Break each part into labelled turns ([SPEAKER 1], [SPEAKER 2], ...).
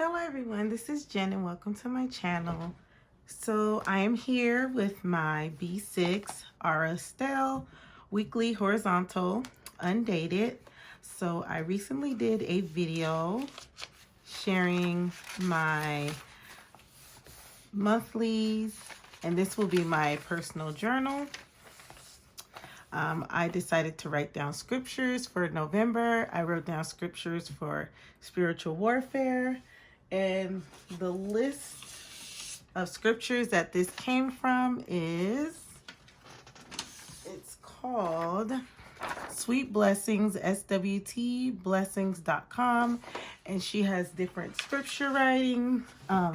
[SPEAKER 1] Hello everyone, this is Jen and welcome to my channel. So I am here with my B6 Estelle weekly horizontal undated. So I recently did a video sharing my monthlies, and this will be my personal journal. I decided to write down scriptures for November. I wrote down scriptures for spiritual warfare, and the list of scriptures that this came from is, it's called Sweet Blessings, swtblessings.com, and she has different scripture writing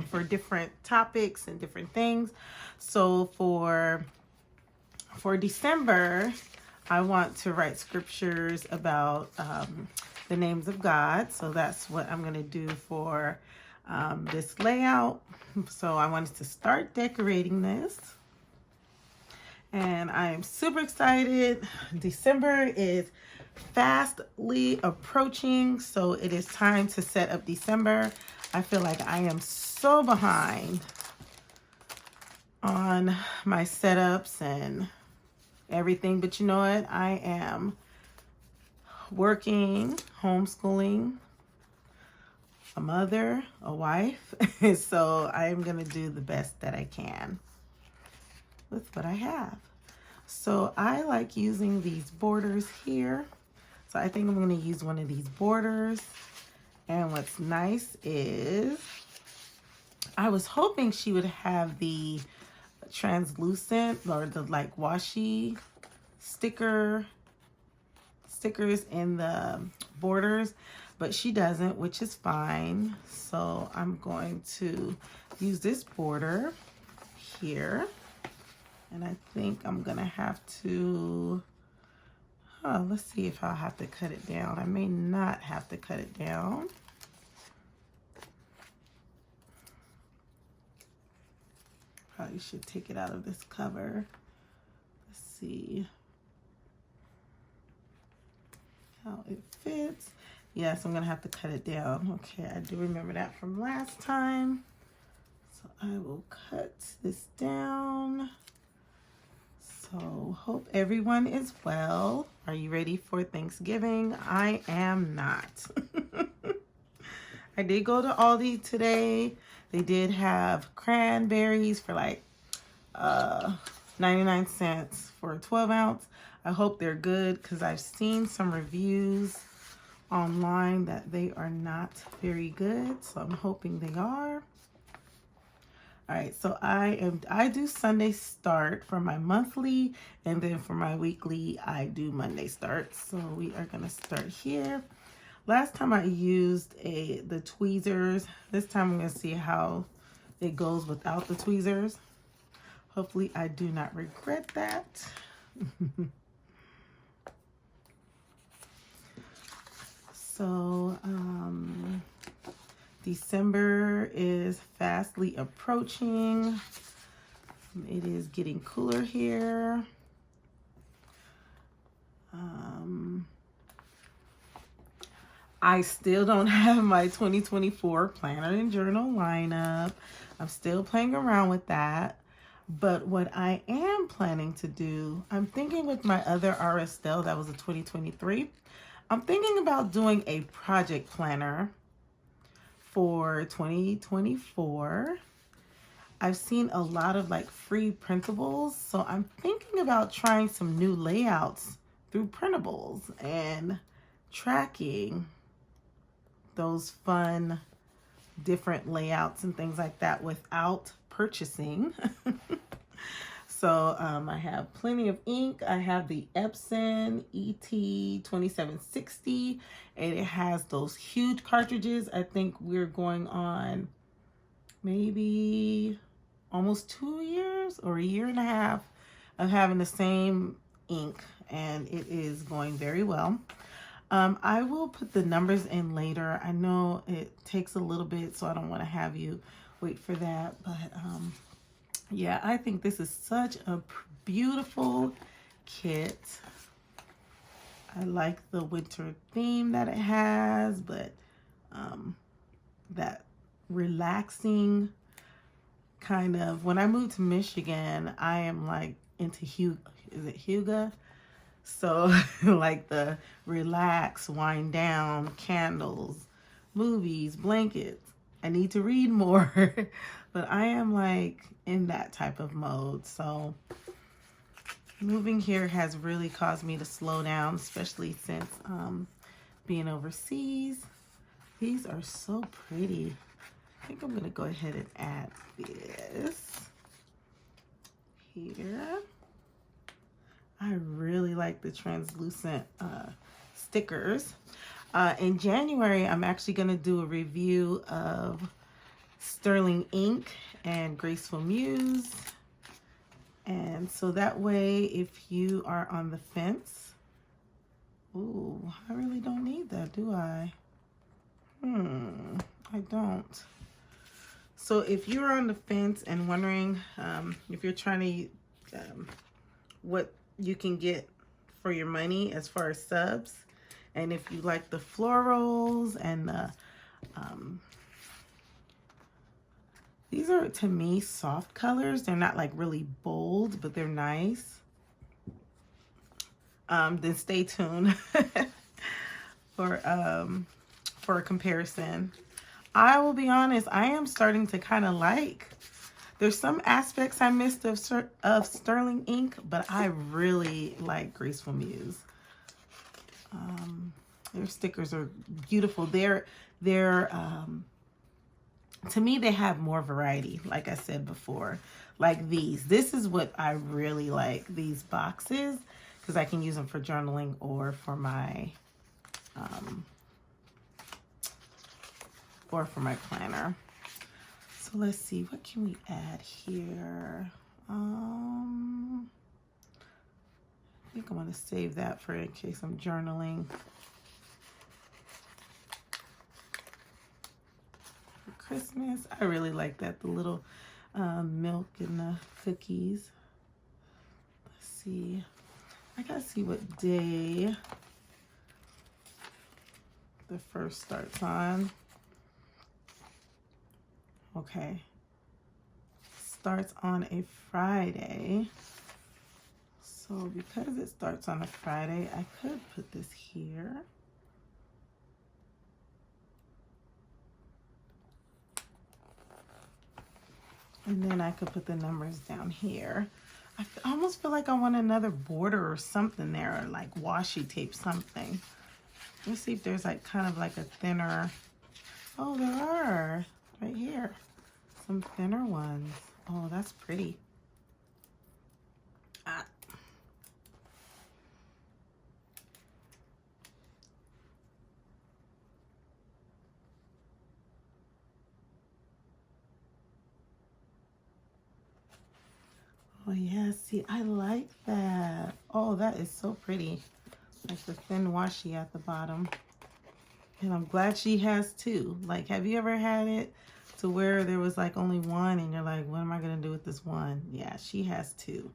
[SPEAKER 1] for different topics and different things. So for December, I want to write scriptures about the names of God. So that's what I'm going to do for this layout. So I wanted to start decorating this. And I am super excited. December is fastly approaching, so it is time to set up December. I feel like I am so behind on my setups and everything, but you know what? I am working, homeschooling, a mother, a wife, so I am going to do the best that I can with what I have. So I like using these borders here. So I think I'm going to use one of these borders. And what's nice is I was hoping she would have the translucent or the like washi stickers in the borders, but she doesn't, which is fine. So I'm going to use this border here, and I think I'm gonna have to let's see if I'll have to cut it down. I may not have to cut it down. Probably should take it out of this cover. Let's see how it fits. Yes, I'm gonna have to cut it down. Okay, I do remember that from last time. So I will cut this down. So hope everyone is well. Are you ready for Thanksgiving? I am not. I did go to Aldi today. They did have cranberries for like 99 cents for a 12 ounce. I hope they're good because I've seen some reviews online that they are not very good. So I'm hoping they are. All right, so I do Sunday start for my monthly, and then for my weekly, I do Monday start. So we are gonna start here. Last time I used the tweezers. This time I'm gonna see how it goes without the tweezers. Hopefully I do not regret that. So December is fastly approaching. It is getting cooler here. I still don't have my 2024 planner and journal lineup. I'm still playing around with that. But what I am planning to do, I'm thinking with my other Estelle, that was a 2023. I'm thinking about doing a project planner for 2024. I've seen a lot of like free printables, so I'm thinking about trying some new layouts through printables and tracking those fun different layouts and things like that without purchasing. So I have plenty of ink. I have the Epson ET2760, and it has those huge cartridges. I think we're going on maybe almost 2 years or a year and a half of having the same ink, and it is going very well. I will put the numbers in later. I know it takes a little bit, so I don't want to have you wait for that, but yeah, I think this is such a beautiful kit. I like the winter theme that it has, but that relaxing kind of. When I moved to Michigan, I am like into is it Huga? So like the relax, wind down, candles, movies, blankets. I need to read more, but I am like in that type of mode. So moving here has really caused me to slow down, especially since being overseas. These are so pretty. I think I'm gonna go ahead and add this here. I really like the translucent stickers. In January, I'm actually gonna do a review of Sterling ink and Graceful Muse. And so that way, if you are on the fence, ooh, I really don't need that, do I? I don't. So if you're on the fence and wondering if you're trying to, what you can get for your money as far as subs, and if you like the florals and the, these are, to me, soft colors. They're not like really bold, but they're nice. Then stay tuned for a comparison. I will be honest, I am starting to kind of like, there's some aspects I missed of Sterling ink, but I really like Graceful Muse. Their stickers are beautiful. They're to me, they have more variety, like I said before. Like these. This is what I really like, these boxes, because I can use them for journaling or for my planner. So let's see, what can we add here? I think I'm going to save that for in case I'm journaling. For Christmas, I really like that, the little milk and the cookies. Let's see. I gotta see what day the first starts on. Okay. Starts on a Friday. So because it starts on a Friday, I could put this here. And then I could put the numbers down here. I almost feel like I want another border or something there, or like washi tape something. Let's see if there's like kind of like a thinner. Oh, there are right here. Some thinner ones. Oh, that's pretty. Oh yeah, see, I like that. Oh, that is so pretty. Like the thin washi at the bottom. And I'm glad she has two. Like, have you ever had it to where there was like only one and you're like, what am I gonna do with this one? Yeah, she has two.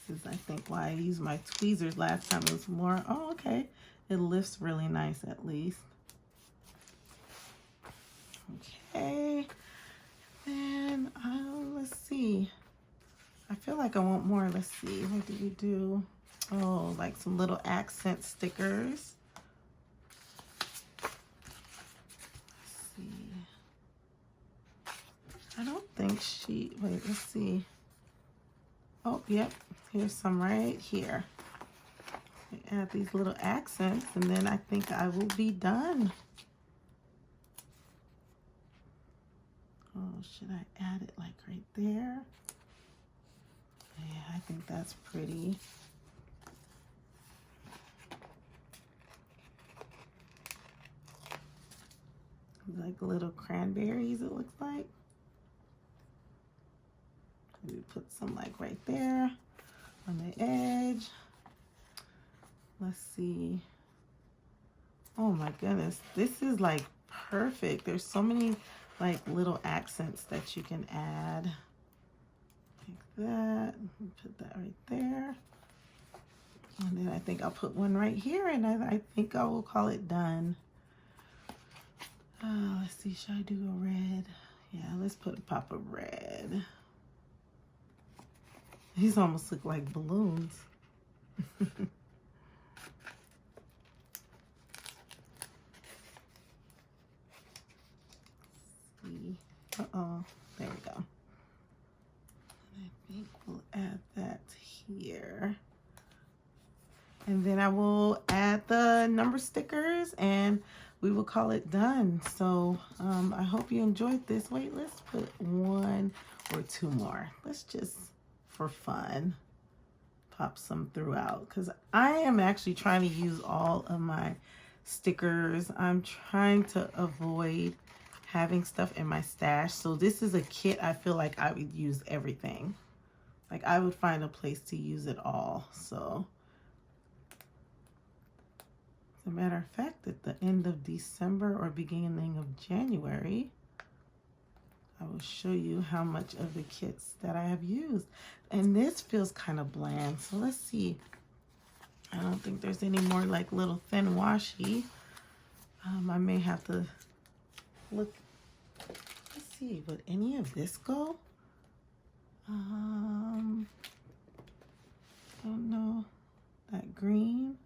[SPEAKER 1] This is, I think, why I used my tweezers last time. It was more, oh, okay. It lifts really nice at least. Okay. And let's see. I feel like I want more. Let's see. What did we do? Oh, like some little accent stickers. Let's see. I don't think she, wait, let's see. Oh, yep. Here's some right here. Add these little accents, and then I think I will be done. Oh, should I add it like right there? Yeah, I think that's pretty. Like little cranberries, it looks like. Maybe put some like right there on the edge. Let's see. Oh my goodness, this is like perfect. There's so many like little accents that you can add. Like that. Put that right there. And then I think I'll put one right here, and I think I will call it done. Let's see, should I do a red? Yeah, let's put a pop of red. These almost look like balloons. See. Uh-oh, there we go. And I think we'll add that here. And then I will add the number stickers and we will call it done. So I hope you enjoyed this. Wait, let's put one or two more. Let's just, for fun, pop some throughout, because I am actually trying to use all of my stickers. I'm trying to avoid having stuff in my stash. So this is a kit I feel like I would use everything. Like I would find a place to use it all. So as a matter of fact, at the end of December or beginning of January, I will show you how much of the kits that I have used. And this feels kind of bland. So let's see. I don't think there's any more like little thin washi. I may have to look. Let's see, would any of this go? Don't know. That green.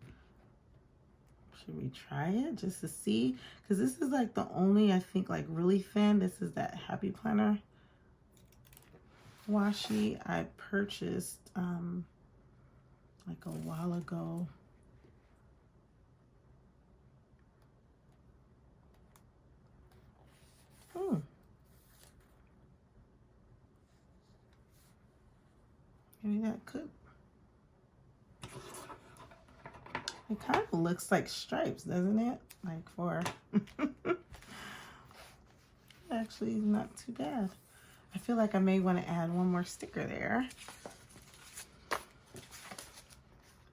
[SPEAKER 1] Should we try it just to see? Because this is like the only, I think, like really thin. This is that Happy Planner washi I purchased like a while ago. Maybe that could. It kind of looks like stripes, doesn't it? Like for actually not too bad. I feel like I may want to add one more sticker there.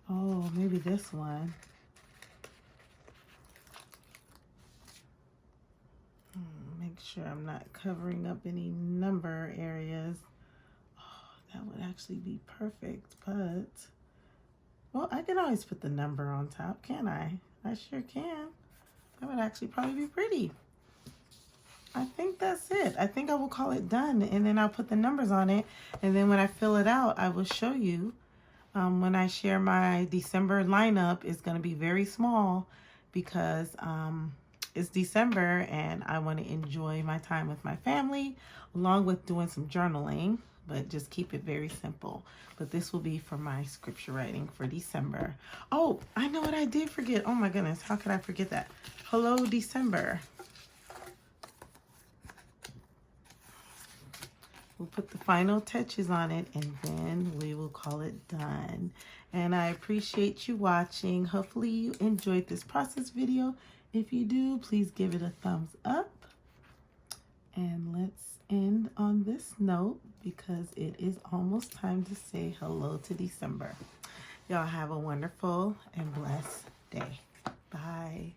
[SPEAKER 1] Oh, maybe this one. Make sure I'm not covering up any number areas. Oh, that would actually be perfect, but well, I can always put the number on top, can't I? I sure can. That would actually probably be pretty. I think that's it. I think I will call it done, and then I'll put the numbers on it, and then when I fill it out, I will show you. When I share my December lineup, it's going to be very small because it's December and I want to enjoy my time with my family along with doing some journaling, but just keep it very simple. But this will be for my scripture writing for December. Oh, I know what I did forget. Oh my goodness, how could I forget that? Hello, December. We'll put the final touches on it and then we will call it done. And I appreciate you watching. Hopefully you enjoyed this process video. If you do, please give it a thumbs up. And let's end on this note because it is almost time to say hello to December. Y'all have a wonderful and blessed day. Bye.